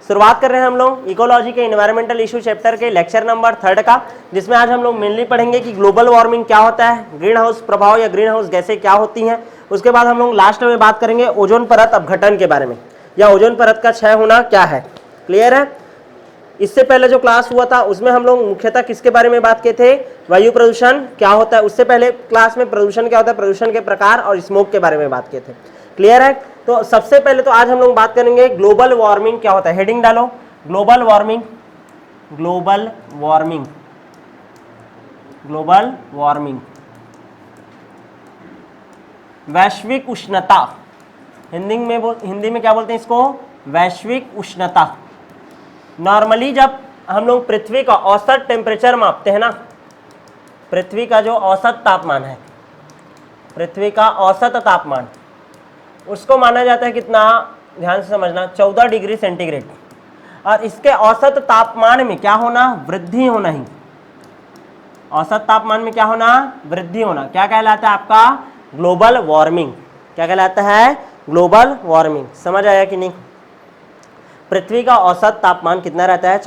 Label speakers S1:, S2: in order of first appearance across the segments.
S1: शुरुआत कर रहे हैं हम लोग इकोलॉजी के इन्वायरमेंटल इशू चैप्टर के लेक्चर नंबर 3 का, जिसमें आज हम लोग मेनली पढ़ेंगे कि ग्लोबल वार्मिंग क्या होता है, ग्रीन हाउस प्रभाव या ग्रीन हाउस गैसें क्या होती हैं। उसके बाद हम लोग लास्ट में बात करेंगे ओजोन परत अपघटन के बारे में, या ओजोन परत का क्षय होना क्या है। क्लियर है? इससे पहले जो क्लास हुआ था उसमें हम लोग मुख्यतः किसके बारे में बात किए थे, वायु प्रदूषण क्या होता है। उससे पहले क्लास में प्रदूषण क्या होता है, प्रदूषण के प्रकार और स्मोक के बारे में बात किए थे। क्लियर है? तो सबसे पहले तो आज हम लोग बात करेंगे ग्लोबल वार्मिंग क्या होता है। हेडिंग डालो, global warming. Global warming, global warming, वैश्विक उष्णता। हिंदी में क्या बोलते हैं इसको, वैश्विक उष्णता। नॉर्मली जब हम लोग पृथ्वी का औसत टेम्परेचर मापते हैं ना, पृथ्वी का जो औसत तापमान है, पृथ्वी का औसत तापमान, उसको माना जाता है कितना, ध्यान से समझना, 14 डिग्री सेंटीग्रेड। और इसके औसत तापमान में क्या होना, वृद्धि होना ही। औसत तापमान में क्या होना, वृद्धि होना, क्या कहलाता है आपका, ग्लोबल वार्मिंग। क्या कहलाता है, ग्लोबल वार्मिंग। समझ आया कि नहीं? पृथ्वी का औसत तापमान कितना रहता है,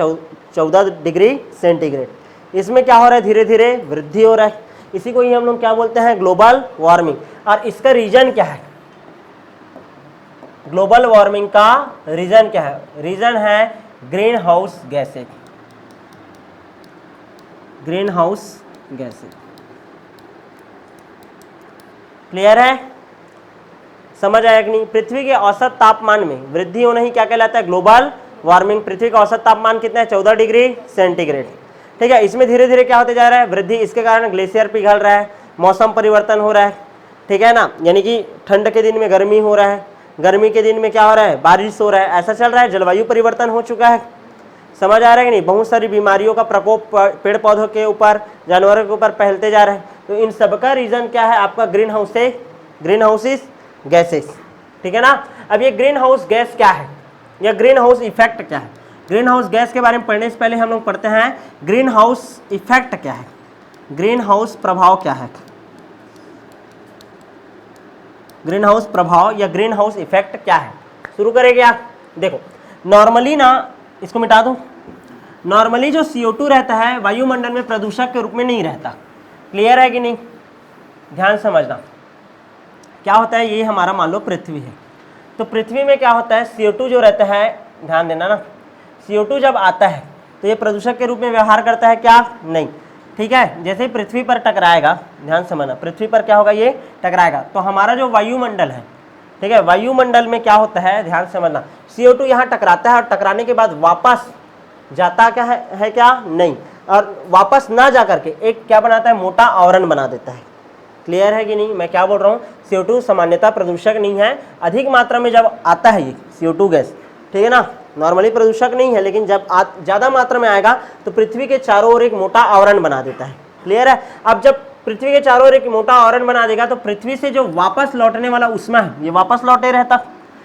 S1: 14 डिग्री सेंटीग्रेड। इसमें क्या हो रहा है, धीरे धीरे वृद्धि हो रहा है। इसी को ही हम लोग क्या बोलते हैं, ग्लोबल वार्मिंग। और इसका रीजन क्या है, ग्लोबल वार्मिंग का रीजन क्या है, रीजन है green house gases. Green house gases. Clear है? समझ आया कि नहीं? पृथ्वी के औसत तापमान में वृद्धि होना ही क्या कहलाता है, ग्लोबल वार्मिंग। पृथ्वी का औसत तापमान कितना है, 14 डिग्री सेंटीग्रेड। ठीक है, इसमें धीरे धीरे क्या होते जा रहा है, वृद्धि। इसके कारण ग्लेशियर पिघल रहा है, मौसम परिवर्तन हो रहा है, ठीक है ना, यानी कि ठंड के दिन में गर्मी हो रहा है, गर्मी के दिन में क्या हो रहा है, बारिश हो रहा है, ऐसा चल रहा है। जलवायु परिवर्तन हो चुका है। समझ आ रहा है कि नहीं? बहुत सारी बीमारियों का प्रकोप पेड़ पौधों के ऊपर, जानवरों के ऊपर फैलते जा रहे हैं। तो इन सबका रीजन क्या है आपका, ग्रीन हाउसेस गैसेस। ठीक है ना? अब ये ग्रीन हाउस गैस क्या है, या ग्रीन हाउस इफेक्ट क्या है। ग्रीन हाउस गैस के बारे में पढ़ने से पहले हम लोग पढ़ते हैं ग्रीन हाउस इफेक्ट क्या है, ग्रीन हाउस प्रभाव क्या है। ग्रीन हाउस प्रभाव या ग्रीन हाउस इफेक्ट क्या है, शुरू करेंगे आप। देखो, नॉर्मली ना, इसको मिटा दूं, नॉर्मली जो CO2 रहता है वायुमंडल में प्रदूषक के रूप में नहीं रहता। क्लियर है कि नहीं? ध्यान समझना, क्या होता है, ये हमारा मान लो पृथ्वी है। तो पृथ्वी में क्या होता है, CO2 जो रहता है, ध्यान देना ना, CO2 जब आता है तो ये प्रदूषक के रूप में व्यवहार करता है क्या, नहीं। ठीक है, जैसे ही पृथ्वी पर टकराएगा, ध्यान समझना, पृथ्वी पर क्या होगा, ये टकराएगा, तो हमारा जो वायुमंडल है, ठीक है, वायुमंडल में क्या होता है, ध्यान समझना, CO2 यहाँ टकराता है और टकराने के बाद वापस जाता क्या है क्या, नहीं, और वापस ना जा करके एक क्या बनाता है, मोटा आवरण बना देता है। क्लियर है कि नहीं? मैं क्या बोल रहा हूँ, CO2 सामान्यतः प्रदूषक नहीं है। अधिक मात्रा में जब आता है ये CO2 गैस, ठीक है ना, नॉर्मली प्रदूषक नहीं है, लेकिन जब ज़्यादा मात्रा में आएगा तो पृथ्वी के चारों ओर एक मोटा आवरण बना देता है। क्लियर है? अब जब पृथ्वी के चारों ओर एक मोटा आवरण बना देगा तो पृथ्वी से जो वापस लौटने वाला ऊष्मा है, ये वापस लौटे रहता।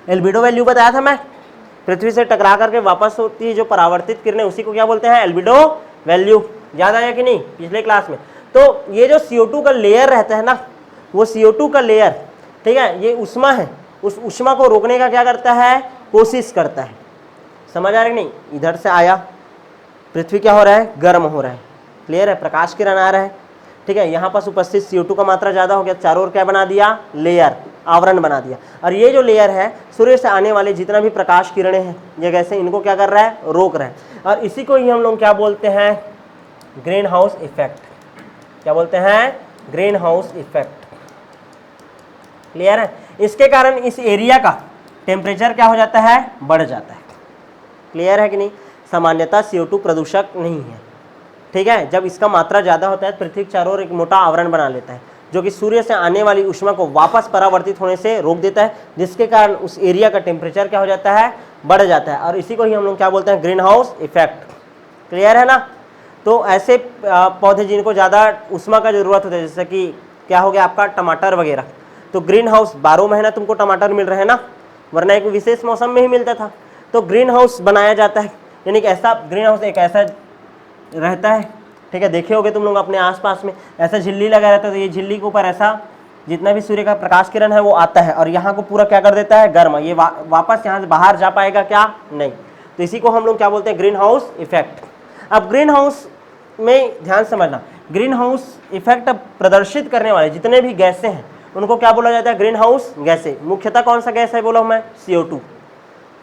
S1: एल्बिडो वैल्यू बताया था मैं, पृथ्वी से टकरा करके वापस होती है जो परावर्तित किरणें, उसी को क्या बोलते हैं, एल्बिडो वैल्यू। याद आया कि नहीं पिछले क्लास में? तो ये जो CO2 का लेयर रहता है ना, वो CO2 का लेयर, ठीक है, ये ऊष्मा है, उस ऊष्मा को रोकने का क्या करता है, कोशिश करता है। समझ आ रहा है कि नहीं? इधर से आया, पृथ्वी क्या हो रहा है, गर्म हो रहा है। क्लियर है? प्रकाश किरण आ रहा है, ठीक है, यहाँ पास उपस्थित CO2 का मात्रा ज़्यादा हो गया, चारों ओर क्या बना दिया, लेयर, आवरण बना दिया। और ये जो लेयर है, सूर्य से आने वाले जितना भी प्रकाश किरणें हैं, ये कैसे इनको क्या कर रहा है, रोक रहा है। और इसी को ही हम लोग क्या बोलते हैं, ग्रीन हाउस इफेक्ट। क्या बोलते हैं, ग्रीन हाउस इफेक्ट। क्लियर है? इसके कारण इस एरिया का टेम्परेचर क्या हो जाता है, बढ़ जाता है। क्लियर है कि नहीं? सामान्यतः CO2 प्रदूषक नहीं है, ठीक है। जब इसका मात्रा ज़्यादा होता है, पृथ्वी के चारों ओर एक मोटा आवरण बना लेता है, जो कि सूर्य से आने वाली ऊष्मा को वापस परावर्तित होने से रोक देता है, जिसके कारण उस एरिया का टेम्परेचर क्या हो जाता है, बढ़ जाता है। और इसी को ही हम लोग क्या बोलते हैं, ग्रीन हाउस इफेक्ट। क्लियर है ना? तो ऐसे पौधे जिनको ज़्यादा ऊष्मा का जरूरत होता है, जैसे कि क्या हो गया आपका, टमाटर वगैरह, तो ग्रीन हाउस 12 महीना तुमको टमाटर मिल रहे हैं ना, वरना एक विशेष मौसम में ही मिलता था। तो ग्रीन हाउस बनाया जाता है, यानी कि ऐसा ग्रीन हाउस एक ऐसा रहता है, ठीक है, देखे होगे तुम लोग अपने आसपास में, ऐसा झिल्ली लगा रहता है, तो ये झिल्ली के ऊपर ऐसा जितना भी सूर्य का प्रकाश किरण है वो आता है और यहाँ को पूरा क्या कर देता है, गर्म। ये वापस यहाँ से बाहर जा पाएगा क्या, नहीं। तो इसी को हम लोग क्या बोलते हैं, ग्रीन हाउस इफेक्ट। अब ग्रीन हाउस में ध्यान समझना, ग्रीन हाउस इफेक्ट प्रदर्शित करने वाले जितने भी गैसें हैं उनको क्या बोला जाता है, ग्रीन हाउस गैसें। मुख्यतः कौन सा गैस है बोला हूं मैं, CO2।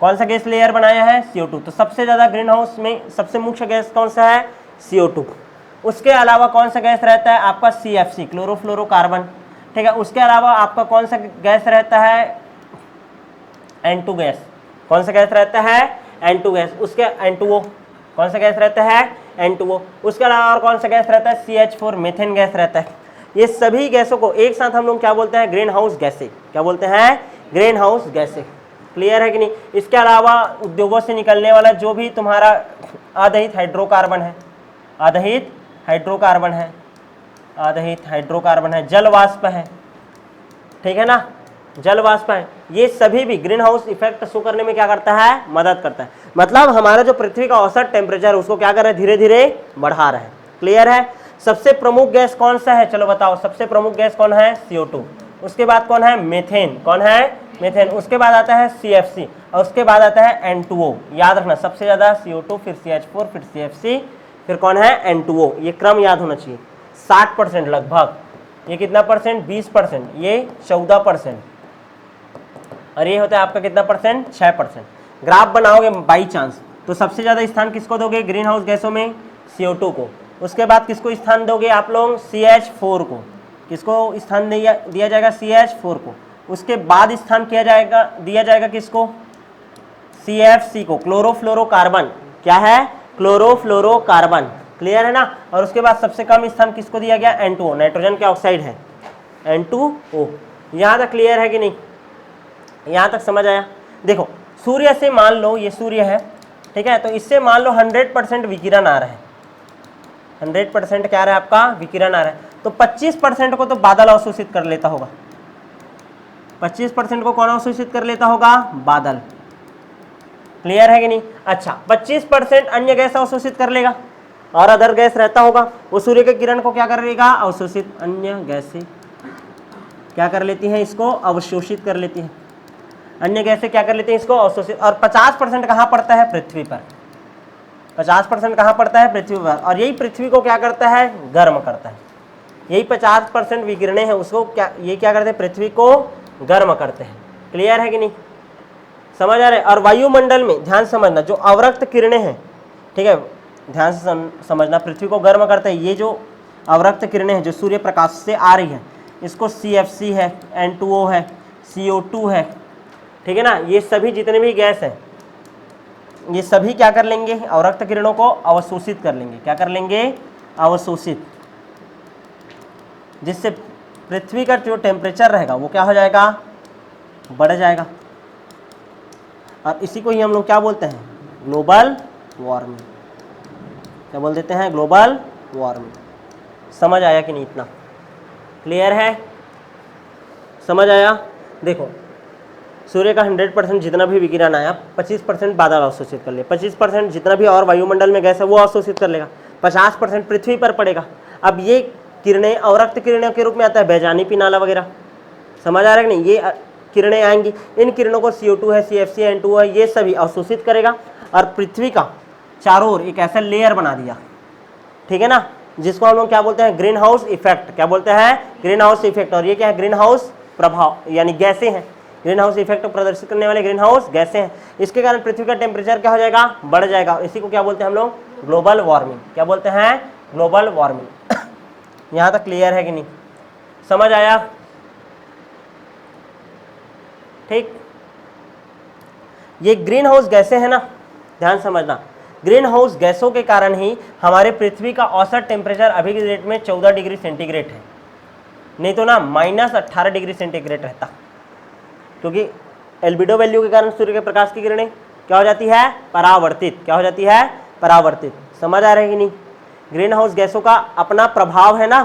S1: कौन सा गैस लेयर बनाया है, CO2। तो सबसे ज्यादा ग्रीन हाउस में सबसे मुख्य गैस कौन सा है, CO2। उसके अलावा कौन सा गैस रहता है आपका, CFC, क्लोरोफ्लोरोकार्बन, ठीक है। उसके अलावा आपका कौन सा गैस रहता है, N2 गैस। कौन सा गैस रहता है, N2 गैस। उसके N2O, कौन सा गैस रहता है, N2O। उसके अलावा और कौन सा गैस रहता है, CH4, मीथेन गैस रहता है। ये सभी गैसों को एक साथ हम लोग क्या बोलते हैं, ग्रीन हाउस गैसें। क्या बोलते हैं, ग्रीन हाउस गैसें। क्लियर है कि नहीं। इसके अलावा उद्योगों से निकलने वाला जो भी तुम्हारा आदहित हाइड्रोकार्बन है, आदहित हाइड्रोकार्बन है, आदहित हाइड्रोकार्बन है, जल वाष्प है, ठीक है ना, जल वाष्प है, ये सभी भी ग्रीन हाउस इफेक्ट शो करने में क्या करता है, मदद करता है। मतलब हमारा जो पृथ्वी का औसत टेम्परेचर उसको क्या कर रहे हैं, धीरे धीरे बढ़ा रहे हैं। क्लियर है। सबसे प्रमुख गैस कौन सा है, चलो बताओ, सबसे प्रमुख गैस कौन है, CO2। उसके बाद कौन है, मीथेन। कौन है, मीथेन। उसके बाद आता है CFC और उसके बाद आता है N2O। याद रखना, सबसे ज्यादा CO2, फिर CH4, फिर CFC, फिर कौन है, N2O। ये क्रम याद होना चाहिए। 60% लगभग, ये कितना परसेंट, 20%, ये 14%, और ये होता है आपका कितना परसेंट, 6%। ग्राफ बनाओगे बाई चांस तो सबसे ज्यादा स्थान किसको दोगे, ग्रीन हाउस गैसों में, CO2 को। उसके बाद किसको स्थान दोगे आप लोग, CH4 को। किसको स्थान दिया जाएगा, CH4 को। उसके बाद स्थान दिया जाएगा किसको, CFC को, क्लोरोफ्लोरोकार्बन। क्या है, क्लोरोफ्लोरोकार्बन। क्लियर है ना। और उसके बाद सबसे कम स्थान किसको दिया गया, N2O, नाइट्रोजन के ऑक्साइड है, N2O। यहां तक क्लियर है कि नहीं, यहां तक समझ आया। देखो सूर्य से मान लो, ये सूर्य है, ठीक है, तो इससे मान लो 100% विकिरण आ रहा है, 100% क्या आ रहा है आपका, विकिरण आ रहा है। तो 25% को तो बादल अवशोषित कर लेता होगा, 25% को कौन अवशोषित कर लेता होगा, बादल। क्लियर है कि नहीं। अच्छा, 25% अन्य गैस अवशोषित कर लेगा, और अदर गैस रहता होगा वो सूर्य के किरण को क्या कर लेगा, अवशोषित। अन्य गैसें क्या कर लेती हैं, इसको अवशोषित कर लेती हैं। अन्य गैसें क्या कर लेती हैं, इसको अवशोषित। और 50% कहाँ पड़ता है, पृथ्वी पर। 50% कहाँ पड़ता है, पृथ्वी पर। और यही पृथ्वी को क्या करता है, गर्म करता है। यही 50% विकिरणें हैं उसको क्या, ये क्या करते हैं, पृथ्वी को गर्म करते हैं। क्लियर है कि नहीं, समझ आ रहे हैं। और वायुमंडल में ध्यान समझना, जो अवरक्त किरणें हैं, ठीक है, ध्यान से समझना, पृथ्वी को गर्म करते हैं। ये जो अवरक्त किरणें हैं जो सूर्य प्रकाश से आ रही है, इसको CFC है, N2O है, CO2 है, ठीक है ना। ये सभी जितने भी गैस हैं ये सभी क्या कर लेंगे, अवरक्त किरणों को अवशोषित कर लेंगे। क्या कर लेंगे, अवशोषित, जिससे पृथ्वी का जो टेम्परेचर रहेगा वो क्या हो जाएगा, बढ़ जाएगा। और इसी को ही हम लोग क्या बोलते हैं, ग्लोबल वार्मिंग। क्या बोल देते हैं, ग्लोबल वार्मिंग। समझ आया कि नहीं, इतना क्लियर है, समझ आया। देखो सूर्य का 100% जितना भी विकिरण आया, 25% बादल अवशोषित कर ले, 25% जितना भी और वायुमंडल में गैस है वो अवशोषित कर लेगा, 50% पृथ्वी पर पड़ेगा। अब ये किरणें अवरक्त किरणों के रूप में आता है, बैजानी पिनाला वगैरह, समझ आ रहा है कि नहीं। ये किरणें आएंगी, इन किरणों को CO2 है, CFC है, N2O है, ये सभी अवशोषित करेगा और पृथ्वी का चारों ओर एक ऐसा लेयर बना दिया, ठीक है ना, जिसको हम लोग क्या बोलते हैं, ग्रीन हाउस इफेक्ट। क्या बोलते हैं, ग्रीन हाउस इफेक्ट। और ये क्या है, ग्रीन हाउस प्रभाव, यानी गैसें हैं, ग्रीन हाउस इफेक्ट प्रदर्शित करने वाले ग्रीन हाउस गैसें हैं। इसके कारण पृथ्वी का टेम्परेचर क्या हो जाएगा, बढ़ जाएगा। इसी को क्या बोलते हैं हम लोग, ग्लोबल वार्मिंग। क्या बोलते हैं, ग्लोबल वार्मिंग। यहां तक क्लियर है कि नहीं, समझ आया, ठीक। ये ग्रीन हाउस गैसें हैं ना, ध्यान समझना, ग्रीन हाउस गैसों के कारण ही हमारे पृथ्वी का औसत टेम्परेचर अभी की डेट में 14 डिग्री सेंटीग्रेड है, नहीं तो ना -18 डिग्री सेंटीग्रेड रहता, क्योंकि एल्बिडो वैल्यू के कारण सूर्य के प्रकाश की किरणें क्या हो जाती है, परावर्तित। क्या हो जाती है, परावर्तित। समझ आ रही है कि नहीं। ग्रीन हाउस गैसों का अपना प्रभाव है ना,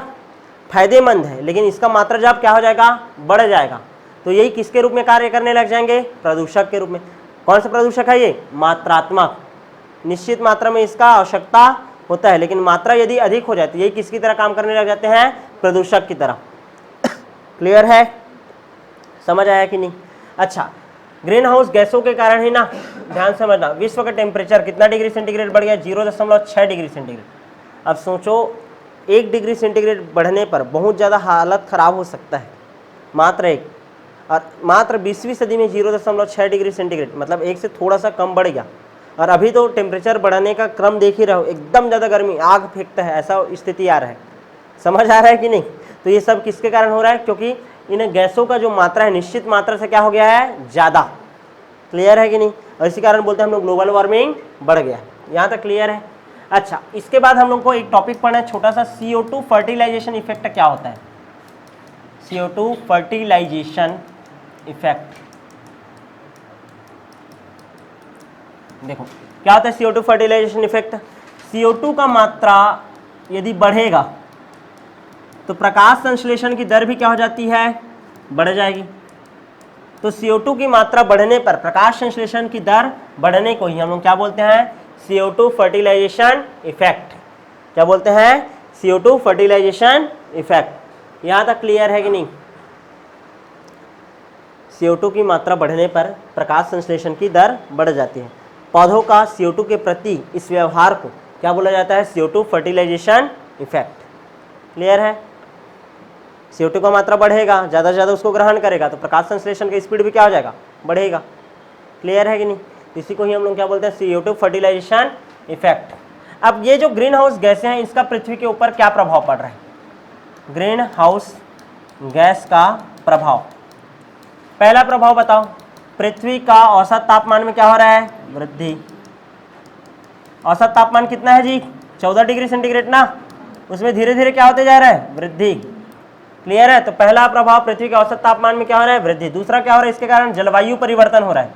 S1: फायदेमंद है, लेकिन इसका मात्रा जब क्या हो जाएगा, बढ़ जाएगा, तो यही किसके रूप में कार्य करने लग जाएंगे, प्रदूषक के रूप में। कौन सा प्रदूषक है ये, मात्रात्मक। निश्चित मात्रा में इसका आवश्यकता होता है, लेकिन मात्रा यदि अधिक हो जाती है, यही किसकी तरह काम करने लग जाते हैं, प्रदूषक की तरह। क्लियर है, समझ आया कि नहीं। अच्छा, ग्रीन हाउस गैसों के कारण ही ना, ध्यान से समझना, विश्व का टेम्परेचर कितना डिग्री सेंटीग्रेड बढ़ गया? 0.6 डिग्री सेंटीग्रेड। अब सोचो 1 डिग्री सेंटीग्रेड बढ़ने पर बहुत ज़्यादा हालत ख़राब हो सकता है, मात्र एक, और मात्र 20वीं सदी में 0.6 डिग्री सेंटीग्रेड मतलब एक से थोड़ा सा कम बढ़ गया। और अभी तो टेम्परेचर बढ़ने का क्रम देख ही रहे हो, एकदम ज़्यादा गर्मी, आग फेंकता है, ऐसा स्थिति आ रहा है। समझ आ रहा है कि नहीं? तो ये सब किसके कारण हो रहा है? क्योंकि इन गैसों का जो मात्रा है निश्चित मात्रा से क्या हो गया है? ज़्यादा। क्लियर है कि नहीं? और इसी कारण बोलते हैं हम लोग ग्लोबल वार्मिंग बढ़ गया। यहाँ तक क्लियर है? अच्छा, इसके बाद हम लोग को एक टॉपिक पढ़ना है छोटा सा, CO2 फर्टिलाइजेशन इफेक्ट क्या होता है? CO2 fertilisation effect. देखो क्या होता है CO2 फर्टिलाइजेशन इफेक्ट? CO2 का मात्रा यदि बढ़ेगा तो प्रकाश संश्लेषण की दर भी क्या हो जाती है? बढ़ जाएगी। तो CO2 की मात्रा बढ़ने पर प्रकाश संश्लेषण की दर बढ़ने को ही हम लोग क्या बोलते हैं? CO2 fertilisation effect. क्या बोलते हैं? CO2 fertilisation effect. यहां तक क्लियर है कि नहीं? CO2 की मात्रा बढ़ने पर प्रकाश संश्लेषण की दर बढ़ जाती है। पौधों का CO2 के प्रति इस व्यवहार को क्या बोला जाता है? CO2 fertilisation effect. क्लियर है? CO2 का मात्रा बढ़ेगा, ज़्यादा से ज़्यादा उसको ग्रहण करेगा तो प्रकाश संश्लेषण का स्पीड भी क्या हो जाएगा? बढ़ेगा। क्लियर है कि नहीं? इसी को ही हम लोग क्या बोलते हैं? CO2 fertilisation effect. अब ये जो ग्रीन हाउस गैसें हैं इसका पृथ्वी के ऊपर क्या प्रभाव पड़ रहा है? ग्रीन हाउस गैस का प्रभाव, पहला प्रभाव बताओ, पृथ्वी का औसत तापमान में क्या हो रहा है? वृद्धि। औसत तापमान कितना है जी? 14 डिग्री सेंटीग्रेड ना, उसमें धीरे धीरे क्या होते जा रहा है? वृद्धि। क्लियर है? तो पहला प्रभाव पृथ्वी के औसत तापमान में क्या हो रहा है? वृद्धि। दूसरा क्या हो रहा है? इसके कारण जलवायु परिवर्तन हो रहा है।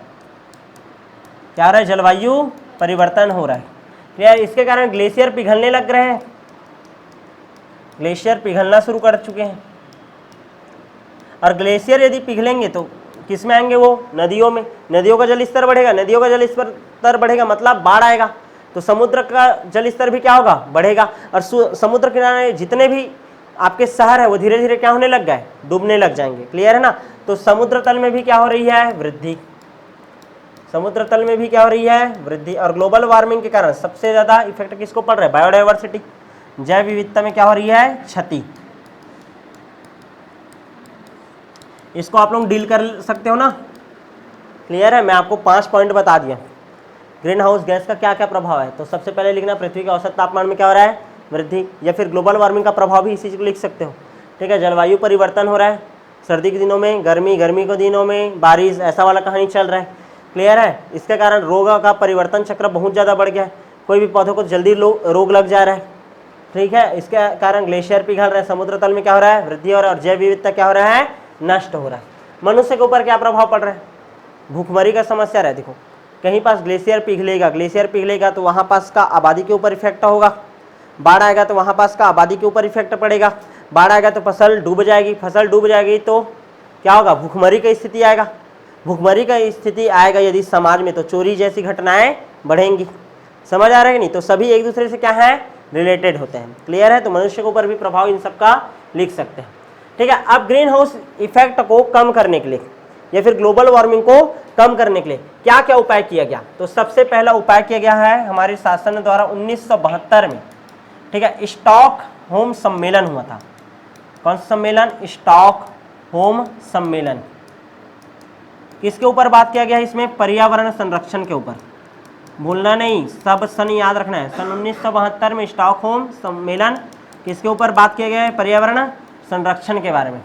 S1: क्या हो रहा है? जलवायु परिवर्तन हो रहा है। क्लियर? इसके कारण ग्लेशियर पिघलने लग रहे हैं, ग्लेशियर पिघलना शुरू कर चुके हैं। और ग्लेशियर यदि पिघलेंगे तो किस में आएंगे? वो नदियों में। नदियों का जल स्तर बढ़ेगा, नदियों का जल स्तर बढ़ेगा मतलब बाढ़ आएगा, तो समुद्र का जल स्तर भी क्या होगा? बढ़ेगा। और समुद्र किनारे जितने भी आपके शहर है वो धीरे धीरे क्या होने लग गए? डूबने लग जाएंगे। क्लियर है ना? तो समुद्र तल में भी क्या हो रही है? वृद्धि। समुद्र तल में भी क्या हो रही है? वृद्धि। और ग्लोबल वार्मिंग के कारण सबसे ज्यादा इफेक्ट किसको पड़ रहा है? बायोडाइवर्सिटी, जैव विविधता में क्या हो रही है? क्षति। इसको आप लोग डील कर सकते हो ना? क्लियर है? मैं आपको 5 पॉइंट बता दिया ग्रीन हाउस गैस का क्या क्या प्रभाव है। तो सबसे पहले लिखना पृथ्वी के औसत तापमान में क्या हो रहा है? वृद्धि, या फिर ग्लोबल वार्मिंग का प्रभाव भी इसी चीज को लिख सकते हो। ठीक है? जलवायु परिवर्तन हो रहा है, सर्दी के दिनों में गर्मी, गर्मी के दिनों में बारिश, ऐसा वाला कहानी चल रहा है। क्लियर है? इसके कारण रोग का परिवर्तन चक्र बहुत ज़्यादा बढ़ गया है, कोई भी पौधों को जल्दी रोग लग जा रहा है। ठीक है? इसके कारण ग्लेशियर पिघल रहे हैं, समुद्र तल में क्या हो रहा है? वृद्धि और जैव विविधता क्या हो रहा है? नष्ट हो रहा है। मनुष्य के ऊपर क्या प्रभाव पड़ रहा है? भूखमरी का समस्या रहा है। देखो कहीं पास ग्लेशियर पिघलेगा, ग्लेशियर पिघलेगा तो वहाँ पास का आबादी के ऊपर इफेक्ट होगा, बाढ़ आएगा तो वहाँ पास का आबादी के ऊपर इफेक्ट पड़ेगा, बाढ़ आएगा तो फसल डूब जाएगी, फसल डूब जाएगी तो क्या होगा? भूखमरी का स्थिति आएगा। भूखमरी का स्थिति आएगा यदि समाज में तो चोरी जैसी घटनाएं बढ़ेंगी। समझ आ रहा है कि नहीं? तो सभी एक दूसरे से क्या है? रिलेटेड होते हैं। क्लियर है? तो मनुष्य के ऊपर भी प्रभाव इन सब का लिख सकते हैं। ठीक है? अब ग्रीन हाउस इफेक्ट को कम करने के लिए या फिर ग्लोबल वार्मिंग को कम करने के लिए क्या क्या उपाय किया गया? तो सबसे पहला उपाय किया गया है हमारे शासन द्वारा 1972 में। ठीक है? स्टॉकहोम सम्मेलन हुआ था। कौन सा सम्मेलन? स्टॉकहोम सम्मेलन। किसके ऊपर बात किया गया है इसमें? पर्यावरण संरक्षण के ऊपर। भूलना नहीं, सब सन याद रखना है। सन 1972 में स्टॉकहोम सम्मेलन किसके ऊपर बात किया गया है? पर्यावरण संरक्षण के बारे में।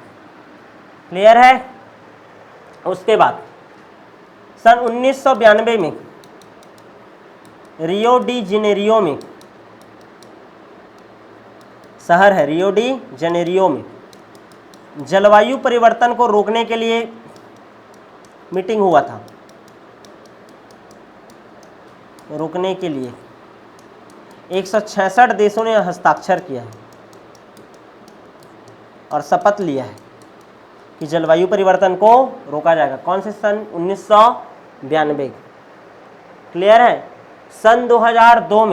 S1: क्लियर है? उसके बाद सन 1992 में रियो डी जेनेरियो में, शहर है रियो डी जेनेरियो में, जलवायु परिवर्तन को रोकने के लिए मीटिंग हुआ था। रोकने के लिए 166 देशों ने हस्ताक्षर किया है और शपथ लिया है कि जलवायु परिवर्तन को रोका जाएगा। कौन से सन? 1992। क्लियर है? सन 2002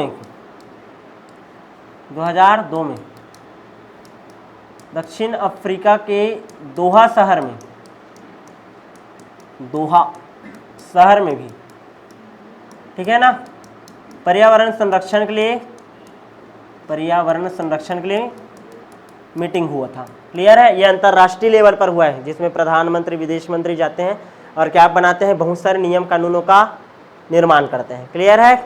S1: में दक्षिण अफ्रीका के दोहा शहर में, दोहा शहर में भी, ठीक है ना, पर्यावरण संरक्षण के लिए, पर्यावरण संरक्षण के लिए मीटिंग हुआ था। क्लियर है? ये अंतर्राष्ट्रीय लेवल पर हुआ है, जिसमें प्रधानमंत्री, विदेश मंत्री जाते हैं और क्या बनाते हैं, बहुत सारे नियम कानूनों का निर्माण करते हैं। क्लियर है?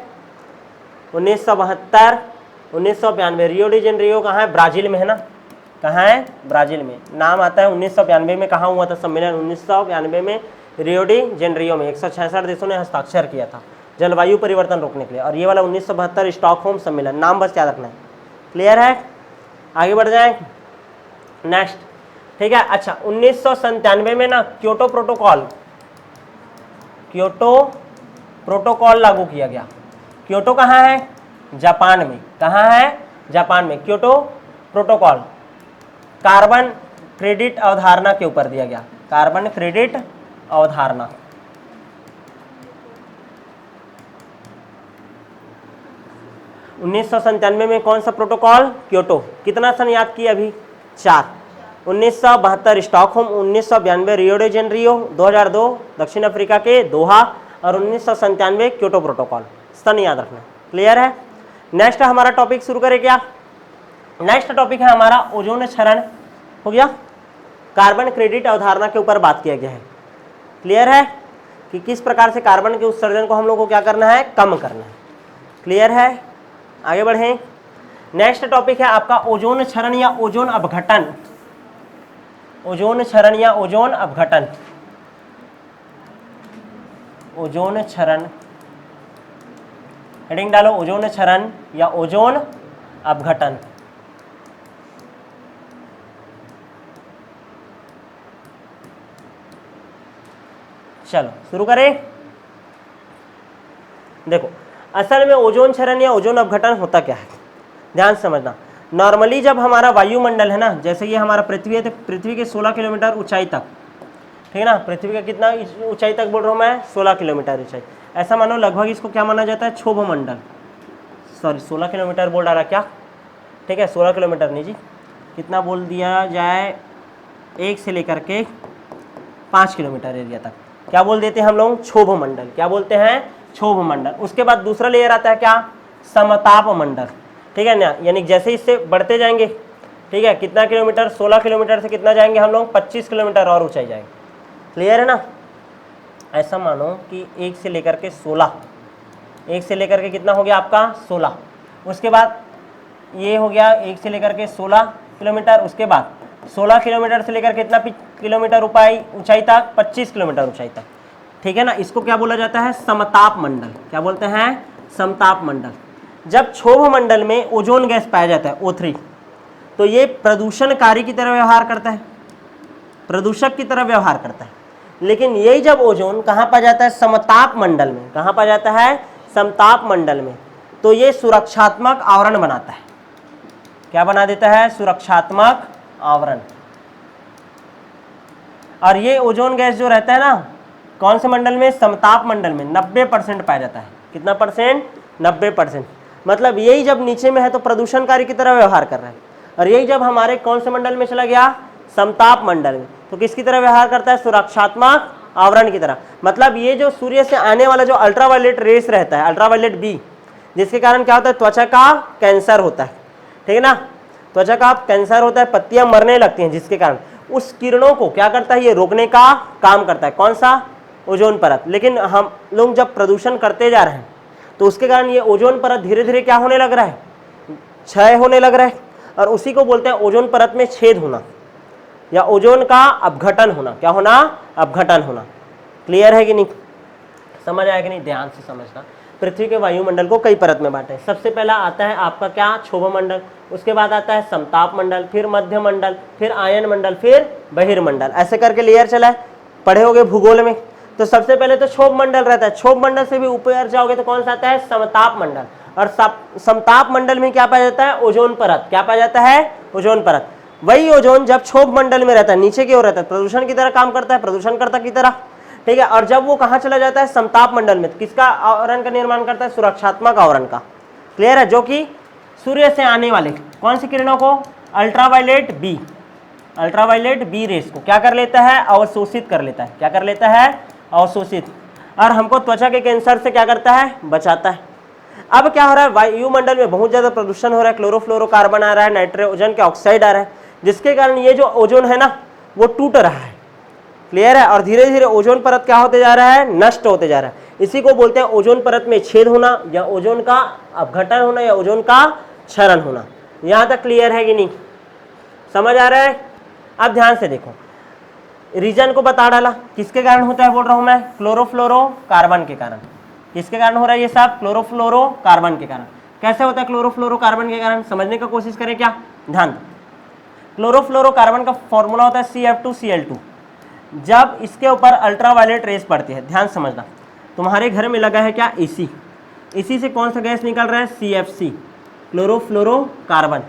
S1: 1972, 1992 रियो डी जेनेरियो कहाँ है? ब्राजील में है ना, कहाँ है? ब्राजील में। नाम आता है 1992 में कहाँ हुआ था सम्मेलन? 1992 में रियो डी जेनेरियो में 166 देशों ने हस्ताक्षर किया था जलवायु परिवर्तन रोकने के लिए। और ये वाला 1972 स्टॉकहोम सम्मेलन, नाम बस याद रखना है। क्लियर है? आगे बढ़ जाए नेक्स्ट, ठीक है। अच्छा, 1997 में ना क्योटो प्रोटोकॉल लागू किया गया। क्योटो कहाँ है? जापान में। कहाँ है? जापान में। क्योटो प्रोटोकॉल कार्बन क्रेडिट अवधारणा के ऊपर दिया गया, कार्बन क्रेडिट अवधारणा। उन्नीस में कौन सा प्रोटोकॉल? क्योटो। कितना सन याद किया अभी? 4। 1972 स्टॉकहोम, 1992 रियो डी जेनेरियो, 2002 दक्षिण अफ्रीका के दोहा और 1997 क्योटो प्रोटोकॉल। सन याद रखना। क्लियर है? नेक्स्ट हमारा टॉपिक शुरू करें क्या? नेक्स्ट टॉपिक है हमारा ओजोन क्षरण। हो गया? कार्बन क्रेडिट अवधारणा के ऊपर बात किया गया है। क्लियर है कि किस प्रकार से कार्बन के उत्सर्जन को हम लोग को क्या करना है? कम करना है। क्लियर है? आगे बढ़ें। नेक्स्ट टॉपिक है आपका ओजोन क्षरण या ओजोन अपघटन। ओजोन क्षरण या ओजोन अपघटन। ओजोन क्षरण, हेडिंग डालो ओजोन क्षरण या ओजोन अपघटन। चलो शुरू करें। देखो, असल में ओजोन क्षरण या ओजोन अपघटन होता क्या है, ध्यान से समझना। नॉर्मली जब हमारा वायुमंडल है ना, जैसे ये हमारा पृथ्वी है, तो पृथ्वी के 16 किलोमीटर ऊंचाई तक, ठीक है ना, पृथ्वी का कितना ऊंचाई तक बोल रहा हूँ मैं? 16 किलोमीटर ऊंचाई। ऐसा मानो लगभग इसको क्या माना जाता है? क्षोभ मंडल। सॉरी 16 किलोमीटर बोल डाला क्या? ठीक है, 16 किलोमीटर नहीं जी, कितना बोल दिया जाए, 1 से लेकर के 5 किलोमीटर एरिया तक क्या बोल देते हैं हम लोग? क्षोभ मंडल। क्या बोलते हैं? क्षोभ मंडल। उसके बाद दूसरा लेयर आता है क्या? समताप मंडल। ठीक है ना, यानी जैसे इससे बढ़ते जाएंगे, ठीक है, कितना किलोमीटर? 16 किलोमीटर से कितना जाएंगे हम लोग? 25 किलोमीटर और ऊंचाई जाएंगे। क्लियर है ना? ऐसा मानो कि 1 से लेकर के 16, 1 से लेकर के कितना हो गया आपका? 16। उसके बाद ये हो गया 1 से लेकर के 16 किलोमीटर। उसके बाद 16 किलोमीटर से लेकर कितना किलोमीटर ऊंचाई तक? 25 किलोमीटर ऊंचाई तक। ठीक है ना, इसको क्या बोला जाता है? समताप मंडल। क्या बोलते हैं? समताप मंडल। जब क्षोभ मंडल में ओजोन गैस पाया जाता है O3, तो ये प्रदूषणकारी की तरह व्यवहार करता है, प्रदूषक की तरह व्यवहार करता है। लेकिन यही जब ओजोन कहाँ पाया जाता है? समताप मंडल में। कहाँ पाया जाता है? समताप मंडल में। तो ये सुरक्षात्मक आवरण बनाता है। क्या बना देता है? सुरक्षात्मक आवरण। और ये ओजोन गैस जो रहता है ना, कौन से मंडल में? समताप मंडल में 90% पाया जाता है। कितना परसेंट? 90%। मतलब यही जब नीचे में है तो प्रदूषणकारी की तरह व्यवहार कर रहा है, और यही जब हमारे कौन से मंडल में चला गया? समताप मंडल में, तो किसकी तरह व्यवहार करता है? सुरक्षात्मक आवरण की तरह। मतलब ये जो सूर्य से आने वाला जो अल्ट्रावायलेट रेस रहता है, अल्ट्रावायलेट बी, जिसके कारण क्या होता है? त्वचा का कैंसर होता है। ठीक है ना, त्वचा का कैंसर होता है, पत्तियां मरने लगती हैं, जिसके कारण उस किरणों को क्या करता है? ये रोकने का काम करता है। कौन सा? ओजोन परत। लेकिन हम लोग जब प्रदूषण करते जा रहे हैं तो उसके कारण ये ओजोन परत धीरे धीरे क्या होने लग रहा है? क्षय होने लग रहा है, और उसी को बोलते हैं ओजोन परत में छेद होना या ओजोन का अपघटन होना। क्या होना? अपघटन होना। क्लियर है कि नहीं? समझ आया कि नहीं? ध्यान से समझना। पृथ्वी के वायुमंडल को कई परत में बांटे। सबसे पहला आता है आपका क्या? क्षोभ मंडल। उसके बाद आता है समताप मंडल, फिर मध्य मंडल, फिर आयन मंडल, फिर बहिर्मंडल। ऐसे करके लेयर चला है, पढ़े होगे भूगोल में। तो सबसे पहले तो क्षोभ मंडल रहता है, क्षोभ मंडल से भी ऊपर जाओगे तो कौन सा आता है? समताप मंडल। और समताप मंडल में क्या पाया जाता है? ओजोन परत। क्या पाया जाता है? ओजोन परत। वही ओजोन जब क्षोभ मंडल में रहता है, नीचे की ओर रहता है, प्रदूषण की तरह काम करता है, प्रदूषणकर्ता की तरह। ठीक है, और जब वो कहाँ चला जाता है? समताप मंडल में, तो किसका आवरण का निर्माण करता है? सुरक्षात्मक आवरण का। क्लियर है? जो कि सूर्य से आने वाले कौन सी किरणों को? Ultraviolet B, ultraviolet B rays को क्या कर लेता है? अवशोषित कर लेता है। क्या कर लेता है? अवशोषित। और हमको त्वचा के कैंसर से क्या करता है, बचाता है। अब क्या हो रहा है, वायुमंडल में बहुत ज्यादा प्रदूषण हो रहा है, क्लोरोफ्लोरोकार्बन आ रहा है, नाइट्रोजन के ऑक्साइड आ रहा है, जिसके कारण ये जो ओजोन है ना वो टूट रहा है। क्लियर है। और धीरे धीरे ओजोन परत क्या होते जा रहा है, नष्ट होते जा रहा है। इसी को बोलते हैं ओजोन परत में छेद होना, या ओजोन का अपघटन होना, या ओजोन का क्षरण होना। यहां तक क्लियर है कि नहीं, समझ आ रहा है। अब ध्यान से देखो, रीजन को बता डाला, किसके कारण होता है बोल रहा हूं मैं, क्लोरोफ्लोरोकार्बन के कारण। किसके कारण हो रहा है ये सब, क्लोरोफ्लोरोकार्बन के कारण। कैसे होता है क्लोरोफ्लोरोकार्बन के कारण, समझने की कोशिश करें क्या, ध्यान दो। क्लोरोफ्लोरोकार्बन का फॉर्मूला होता है CF2Cl2। जब इसके ऊपर अल्ट्रावायलेट रेस पड़ती है, ध्यान समझना, तुम्हारे घर में लगा है क्या, एसी, इसी से कौन सा गैस निकल रहा है, CFC, क्लोरोफ्लोरोकार्बन।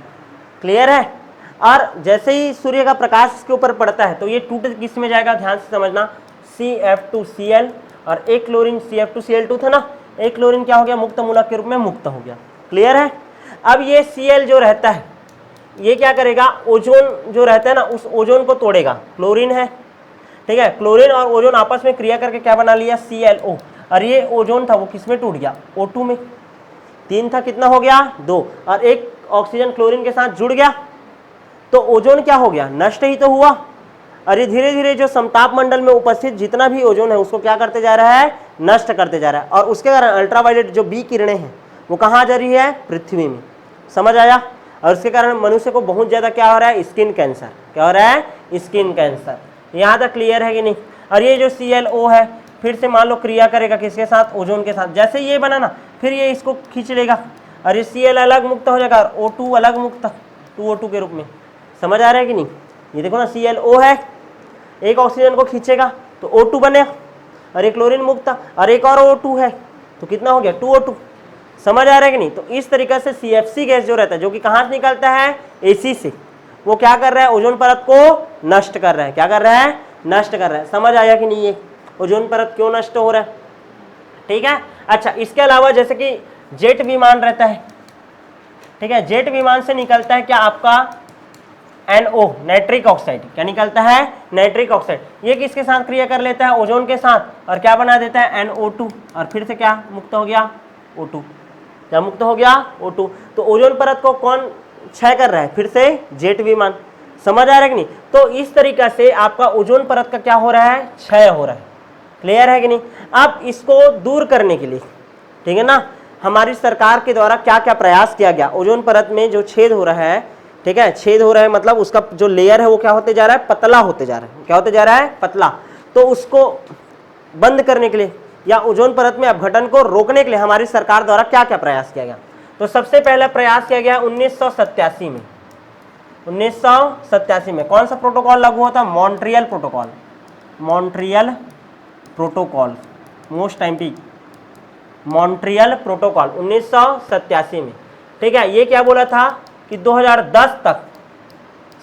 S1: क्लियर है। और जैसे ही सूर्य का प्रकाश इसके ऊपर पड़ता है तो ये टूट किस में जाएगा, ध्यान से समझना, CF2Cl, और एक क्लोरीन CF2Cl2 था ना, एक क्लोरीन क्या हो गया, मुक्त मूलक के रूप में मुक्त हो गया। क्लियर है। अब ये Cl जो रहता है ये क्या करेगा, ओजोन जो रहता है ना उस ओजोन को तोड़ेगा। क्लोरीन है, ठीक है, क्लोरीन और ओजोन आपस में क्रिया करके क्या बना लिया, ClO। और ये ओजोन था वो किस में टूट गया, O2 में। 3 था, कितना हो गया, 2, और एक ऑक्सीजन क्लोरीन के साथ जुड़ गया तो ओजोन क्या हो गया, नष्ट ही तो हुआ। और ये धीरे धीरे जो समताप मंडल में उपस्थित जितना भी ओजोन है उसको क्या करते जा रहा है, नष्ट करते जा रहा है। और उसके कारण अल्ट्रावायलेट जो बी किरणें हैं वो कहाँ जा रही है, पृथ्वी में। समझ आया। और उसके कारण मनुष्य को बहुत ज्यादा क्या हो रहा है, स्किन कैंसर। क्या हो रहा है, स्किन कैंसर। यहाँ तक क्लियर है कि नहीं। और ये जो ClO है फिर से मान लो क्रिया करेगा किसके साथ, ओजोन के साथ। जैसे ये बना ना फिर ये इसको खींच लेगा और ये Cl अलग मुक्त हो जाएगा और O2 अलग मुक्त 2O2 के रूप में। समझ आ रहा है कि नहीं। ये देखो ना ClO है, एक ऑक्सीजन को खींचेगा तो O2 बने, और एक क्लोरीन मुक्त, और एक और O2 है तो कितना हो गया, 2O2। समझ आ रहा है कि नहीं। तो इस तरीके से CFC गैस जो रहता है जो कि कहाँ से निकलता है, AC से, वो क्या कर रहा है, ओजोन परत को नष्ट कर रहा है। क्या कर रहा है, नष्ट कर रहा है। समझ आया कि नहीं, ये ओजोन परत क्यों नष्ट हो रहा है। ठीक है। अच्छा, इसके अलावा जैसे कि जेट विमान रहता है, ठीक है, जेट विमान से निकलता है क्या आपका NO, नाइट्रिक ऑक्साइड। क्या निकलता है, नाइट्रिक ऑक्साइड। ये किसके साथ क्रिया कर लेता है, ओजोन के साथ, और क्या बना देता है, NO2, और फिर से क्या मुक्त हो गया, O2। क्या मुक्त हो गया, O2। तो ओजोन परत को कौन क्षय कर रहा है, फिर से जेट विमान। समझ आ रहा है कि नहीं। तो इस तरीका से आपका ओजोन परत का क्या हो रहा है, क्षय हो रहा है। क्लियर है कि नहीं। अब इसको दूर करने के लिए, ठीक है ना, हमारी सरकार के द्वारा क्या क्या प्रयास किया गया। ओजोन परत में जो छेद हो रहा है, ठीक है, छेद हो रहा है मतलब उसका जो लेयर है वो क्या होते जा रहा है, पतला होते जा रहा है। क्या होते जा रहा है, पतला। तो उसको बंद करने के लिए या ओजोन परत में अपघटन को रोकने के लिए हमारी सरकार द्वारा क्या क्या प्रयास किया गया। तो सबसे पहला प्रयास किया गया 1987 में। 1987 में कौन सा प्रोटोकॉल लागू हुआ था, Montreal protocol. Montreal protocol, most time Montreal protocol 1987 में। ठीक है। ये क्या बोला था कि 2010 तक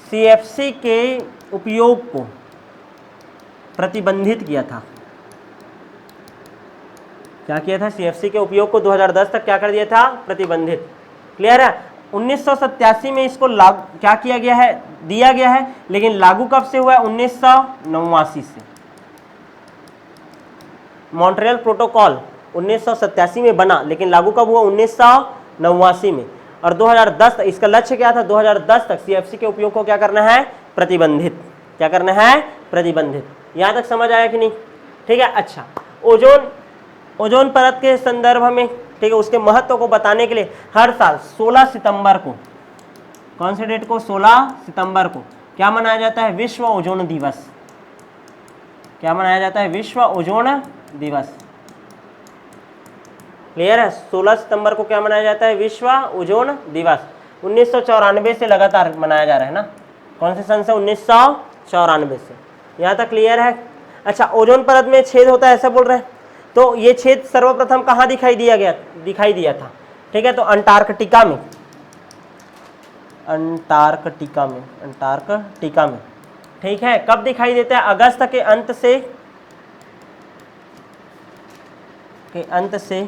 S1: CFC के उपयोग को प्रतिबंधित किया था। क्या किया था, CFC के उपयोग को 2010 तक क्या कर दिया था, प्रतिबंधित। क्लियर है। 1987 में इसको लागू क्या किया गया है, दिया गया है, लेकिन लागू कब से हुआ है, 1989 से। मॉन्ट्रियल प्रोटोकॉल 1987 में बना, लेकिन लागू कब हुआ, 1989 में। और 2010 इसका लक्ष्य क्या था, 2010 तक CFC के उपयोग को क्या करना है, प्रतिबंधित। क्या करना है, प्रतिबंधित। यहां तक समझ आया कि नहीं। ठीक है। अच्छा, ओजोन परत के संदर्भ में, ठीक है, उसके महत्व को बताने के लिए हर साल 16 सितंबर को, कौन से डेट को, 16 सितंबर को क्या मनाया जाता है, विश्व ओजोन दिवस। क्या मनाया जाता है, विश्व ओजोन दिवस। क्लियर है। 16 सितंबर को क्या मनाया जाता है, विश्व ओजोन दिवस। 1994 से लगातार मनाया जा रहा है ना। कौन से सन से, 1994 से। यहाँ तक क्लियर है। अच्छा, ओजोन परत में छेद होता है ऐसा बोल रहे हैं, तो ये छेद सर्वप्रथम कहाँ दिखाई दिया था। ठीक है। तो अंटार्कटिका में, अंटार्कटिका में। ठीक है। कब दिखाई देता है, अगस्त के अंत से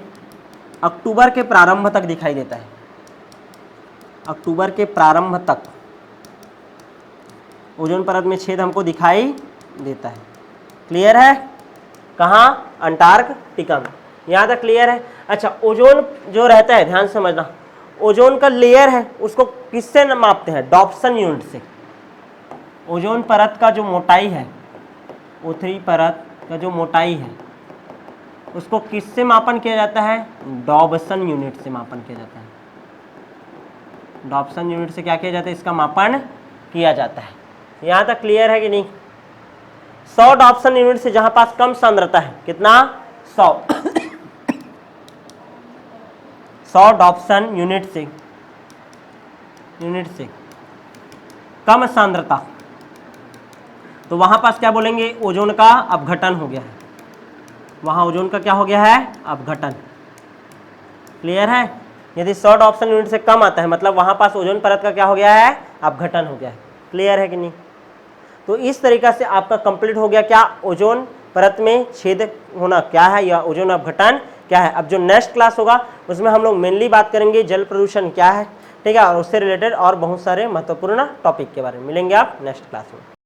S1: अक्टूबर के प्रारंभ तक दिखाई देता है। अक्टूबर के प्रारंभ तक ओजोन परत में छेद हमको दिखाई देता है। क्लियर है। कहाँ? अंटार्कटिका में। यहाँ तक क्लियर है? अच्छा, ओजोन जो रहता है, ध्यान से समझना, ओजोन का लेयर है उसको किससे मापते हैं? डॉप्सन यूनिट से। ओजोन परत का जो मोटाई है, O3 परत का जो मोटाई है उसको किससे मापन किया जाता है? डॉप्सन यूनिट से मापन किया जाता है। डॉप्सन यूनिट से क्या किया जाता है? इसका मापन किया जाता है। यहाँ तक क्लियर है कि नहीं? 100 डॉप्सन यूनिट से जहां पास कम सांद्रता है, कितना? 100 100 डॉप्सन यूनिट से कम सांद्रता, तो वहां पास क्या बोलेंगे? ओजोन का अपघटन हो गया है। वहां ओजोन का क्या हो गया है? अपघटन। क्लियर है? यदि 100 डॉप्सन यूनिट से कम आता है मतलब वहां पास ओजोन परत का क्या हो गया है? अपघटन हो गया है। क्लियर है कि नहीं? तो इस तरीका से आपका कंप्लीट हो गया क्या? ओजोन परत में छेद होना क्या है या ओजोन अपघटन क्या है। अब जो नेक्स्ट क्लास होगा उसमें हम लोग मेनली बात करेंगे जल प्रदूषण क्या है, ठीक है, और उससे रिलेटेड और बहुत सारे महत्वपूर्ण टॉपिक के बारे में मिलेंगे आप नेक्स्ट क्लास में।